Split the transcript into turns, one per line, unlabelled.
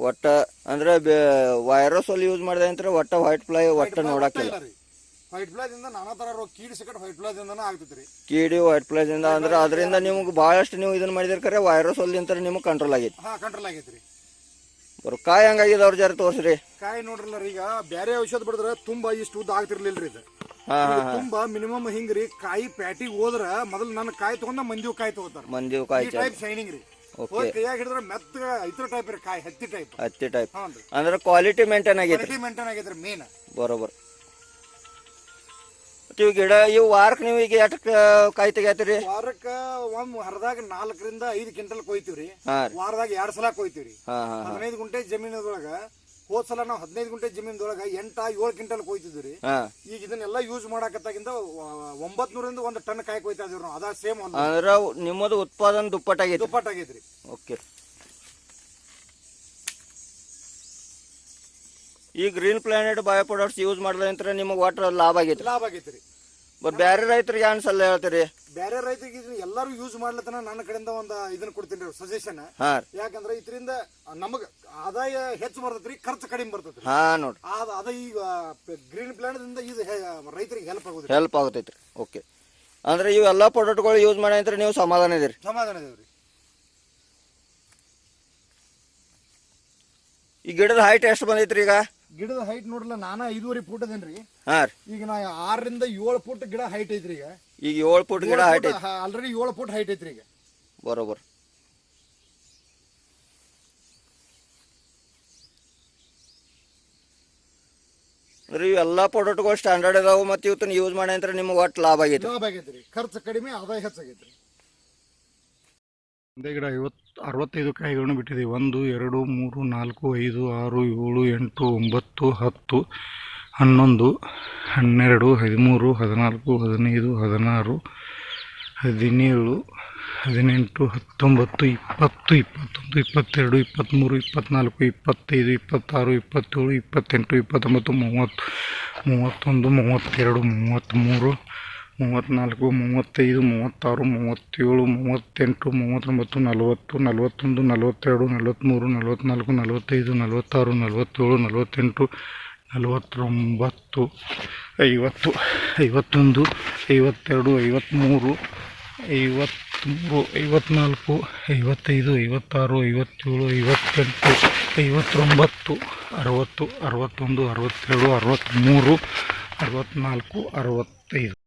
ಒಟ್ಟ ಅಂದ್ರೆ ವೈರಸ್ ಅಲ್ಲಿ ಯೂಸ್ ಮಾಡಿದೆ ಅಂತ ಒಟ್ಟ ವೈಟ್ ಫ್ಲೈ ಒಟ್ಟ ನೋಡಕ್ಕಿಲ್ಲ.
ವೈಟ್ ಫ್ಲೈದಿಂದ ನಾನಾ ತರ ರೋಗ ಕೀಡಿ ಸಿಕ್ಕಟ್ ವೈಟ್ ಫ್ಲೈದಿಂದನೇ ಆಗ್ತೈತ್ರಿ.
ಕೀಡಿ ವೈಟ್ ಫ್ಲೈದಿಂದ ಅಂದ್ರೆ ಅದರಿಂದ ನಿಮ್ಗೆ ಭಾಳಷ್ಟು ನೀವು ಇದನ್ನ ಮಾಡಿದ್ರೆ ಖರೆ ವೈರಸ್ ಅಲ್ಲಿ ಅಂತ ನಿಮ್ಗೆ ಕಂಟ್ರೋಲ್ ಆಗೈತಿ.
ಕಂಟ್ರೋಲ್ ಆಗೈತ್ರಿ.
ಬರೋ ಕಾಯಿ ಹಂಗಾಗಿದೆ ಅವ್ರ ಜರ ತೋರಿಸ್ರಿ.
ಕಾಯಿ ನೋಡ್ರಲ್ಲ ಈಗ ಬೇರೆ ಔಷಧ ಬಿಡಿದ್ರೆ ತುಂಬಾ ಇಷ್ಟು ಉದ್ದ ಆಗ್ತಿರ್ಲಿಲ್ರಿ ಇದು. ತುಂಬಾ ಮಿನಿಮಮ್ ಹಿಂಗ್ರಿ ಕಾಯಿ ಪ್ಯಾಟಿಗೆ ಹೋದ್ರ ಮೊದಲು ನನ್ನ ಕಾಯಿ ತಗೊಂಡ ಮಂದಿವ್ ಕಾಯಿ ತಗೋತಾರ.
ಮಂದಿವ್ ಕಾಯಿ
ಟೈಪ್ ಶೈನಿಂಗ್ ರೀ. ಕೈಯಾಗ ಹಿಡಿದ್ರೆ ಮೆತ್ತಗ ಇತರ ಟೈಪ್ ರೀ ಕಾಯಿ, ಹತ್ತಿ ಟೈಪ್.
ಹತ್ತಿ ಟೈಪ್ ಅಂದ್ರೆ ಕ್ವಾಲಿಟಿ ಮೇಂಟೈನ್ ಆಗೈತಿ.
ಕ್ವಾಲಿಟಿ ಮೇಂಟೈನ್ ಆಗೈತ್ರಿ ಮೇನ್.
ಬರೋಬರ್. ಇವು ಗಿಡ ಇವು ವಾರಕ್ಕೆ ನೀವು ಈಗ ಎಷ್ಟು ಕಾಯಿ ತೆಗಿತೀರಿ?
ವಾರಕ್ಕೆ ಒಂದ್ ಹರದಾಗ 4 ರಿಂದ 5 ಕ್ವಿಂಟಲ್ ಕೊಯ್ತೀವ್ರಿ. ವಾರದಾಗ 2 ಸಲ ಕೊಯ್ತೀವ್ರಿ. 15 ಗುಂಟೆ ಜಮೀನದೊಳಗ ಹೋದ್ ಸಲ ನಾವು 15 ಗುಂಟೆ ಜಮೀನದೊಳಗ 8-7 ಕ್ವಿಂಟಲ್ ಕೊಯ್ತಿದ್ವಿ. ಈಗ ಇದನ್ನೆಲ್ಲ ಯೂಸ್ ಮಾಡಕತ್ತಾಗಿಂದ 900 ರಿಂದ 1 ಟನ್ ಕಾಯಿ ಕೊಯ್ತಾ ಇದೀವಿ ನಾವು. ಅದ ಸೇಮ್
ಅಂದ್ರೆ ನಿಮ್ಮದು ಉತ್ಪಾದನೆ
ದುಪ್ಪಟ್ಟಾಗೈತ್ರಿ.
ಓಕೆ. ಈ green planet bio products use ಮಾಡಿದ್ರೆ ನಿಮಗೆ ಒಟ್ಟು ಲಾಭ ಆಗೈತ್ರಿ. ಬೇರೆ ರೈತರಿಗೆ ಅನ್ಸಲ್ಲ ಹೇಳ್ತೀರಿ?
ಬೇರೆ ರೈತರಿಗೆ ಎಲ್ಲರೂ ಯೂಸ್ ಮಾಡ್ಲತ್ತನ ನನ್ನ ಕಡೆಯಿಂದ ಒಂದು ಇದನ್ನ ಕೊಡ್ತೀನಿ ಸಜೆಷನ್. ಯಾಕಂದ್ರೆ ಇದರಿಂದ ನಮಗ ಆದಾಯ ಹೆಚ್ಚು ಬರ್ತೈತ್ರಿ, ಖರ್ಚು ಕಡಿಮೆ ಬರ್ತೈತ್ರಿ.
ನೋಡ್ರಿ
ಅದ ಈಗ ಗ್ರೀನ್ ಪ್ಲಾನೆಟ್ ಇಂದ ಇದು ರೈತರಿಗೆ
ಹೆಲ್ಪ್ ಆಗುತ್ತೈತ್ರಿ. ಓಕೆ. ಅಂದ್ರೆ ಇವೆಲ್ಲ ಪ್ರಾಡಕ್ಟ್ಗಳು ಯೂಸ್ ಮಾಡಿ ನೀವು ಸಮಾಧಾನ ಇದೀರಿ?
ಸಮಾಧಾನ ಇದೀವ್ರಿ.
ಈ ಗಿಡದ ಹೈಟ್ ಎಷ್ಟು ಬಂದೈತ್ರಿ ಈಗ?
ಗಿಡದ ಹೈಟ್ ನೋಡ್ರಲ್ಲ, ನಾನ 5.5 ಫೂಟ್ ಅದೇನ್ರಿ. ಈಗ ನಾ 6 ರಿಂದ 7 ಫೂಟ್ ಗಿಡ ಹೈಟ್ ಐತ್ರಿ.
ಈಗ 7 ಫೂಟ್ ಗಿಡ ಹೈಟ್ ಐತಿ.
ಆಲ್ರೆಡಿ 7 ಫೂಟ್ ಹೈಟ್ ಐತ್ರಿ ಈಗ.
ಬರೋಬರ್. ಅಂದ್ರೆ ಇವೆಲ್ಲ ಪ್ರಾಡಕ್ಟ್ಗಳು ಸ್ಟ್ಯಾಂಡರ್ಡ್ ಇದಾವೆ ಮತ್ತೆ ಇವತ್ತು ಯೂಸ್ ಮಾಡಿ ಅಂದ್ರೆ ನಿಮ್ಗೆ ಒಟ್ಟು ಲಾಭ ಆಗೈತ್ರಿ.
ಖರ್ಚು ಕಡಿಮೆ, ಆದಾಯ ಹೆಚ್ಚಾಗೈತ್ರಿ. ಒಂದೇ ಗಿಡ 65 ಕಾಯಿಗಳನ್ನು ಬಿಟ್ಟಿದೆ. 1 2 3 4 5 6 7 8 9 10 11 12 13 14 15 16 17 18 19 20 21 22 23 24 25 26 27 28 29 30 31 32 33 34 35 36 37 38 39 40 41 42 43 44 45 46 47 48 49 50 51 52 53 54 56 57 58 60 61 62 63 64 65